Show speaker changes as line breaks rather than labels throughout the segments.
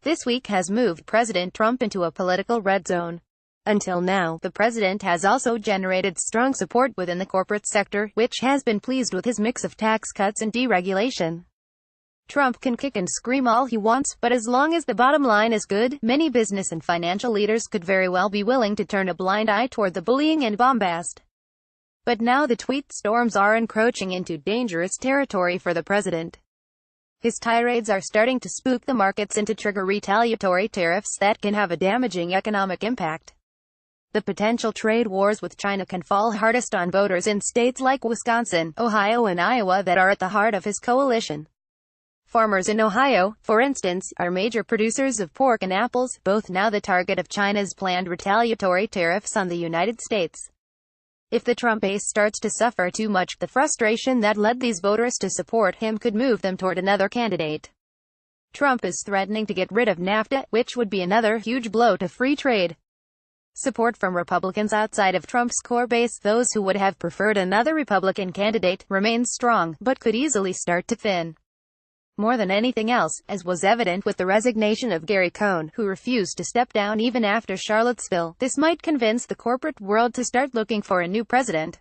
this week has moved President Trump into a political red zone. Until now, the president has also generated strong support within the corporate sector, which has been pleased with his mix of tax cuts and deregulation. Trump can kick and scream all he wants, but as long as the bottom line is good, many business and financial leaders could very well be willing to turn a blind eye toward the bullying and bombast. But now the tweet storms are encroaching into dangerous territory for the president. His tirades are starting to spook the markets and to trigger retaliatory tariffs that can have a damaging economic impact. The potential trade wars with China can fall hardest on voters in states like Wisconsin, Ohio and Iowa that are at the heart of his coalition. Farmers in Ohio, for instance, are major producers of pork and apples, both now the target of China's planned retaliatory tariffs on the United States. If the Trump base starts to suffer too much, the frustration that led these voters to support him could move them toward another candidate. Trump is threatening to get rid of NAFTA, which would be another huge blow to free trade. Support from Republicans outside of Trump's core base, those who would have preferred another Republican candidate, remains strong, but could easily start to thin. More than anything else, as was evident with the resignation of Gary Cohn, who refused to step down even after Charlottesville, this might convince the corporate world to start looking for a new president.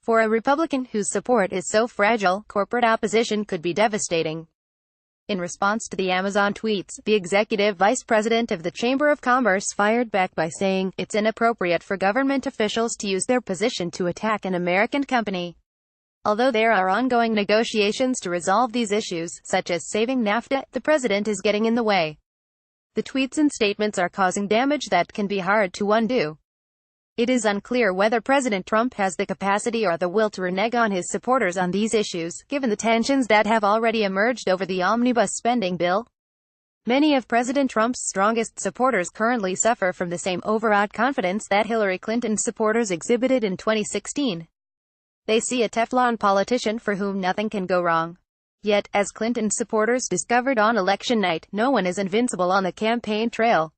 For a Republican whose support is so fragile, corporate opposition could be devastating. In response to the Amazon tweets, the executive vice president of the Chamber of Commerce fired back by saying, "It's inappropriate for government officials to use their position to attack an American company." Although there are ongoing negotiations to resolve these issues, such as saving NAFTA, the president is getting in the way. The tweets and statements are causing damage that can be hard to undo. It is unclear whether President Trump has the capacity or the will to renege on his supporters on these issues, given the tensions that have already emerged over the omnibus spending bill. Many of President Trump's strongest supporters currently suffer from the same overwrought confidence that Hillary Clinton's supporters exhibited in 2016. They see a Teflon politician for whom nothing can go wrong. Yet, as Clinton's supporters discovered on election night, no one is invincible on the campaign trail.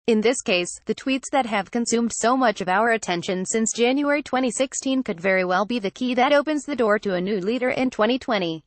In this case, the tweets that have consumed so much of our attention since January 2016 could very well be the key that opens the door to a new leader in 2020.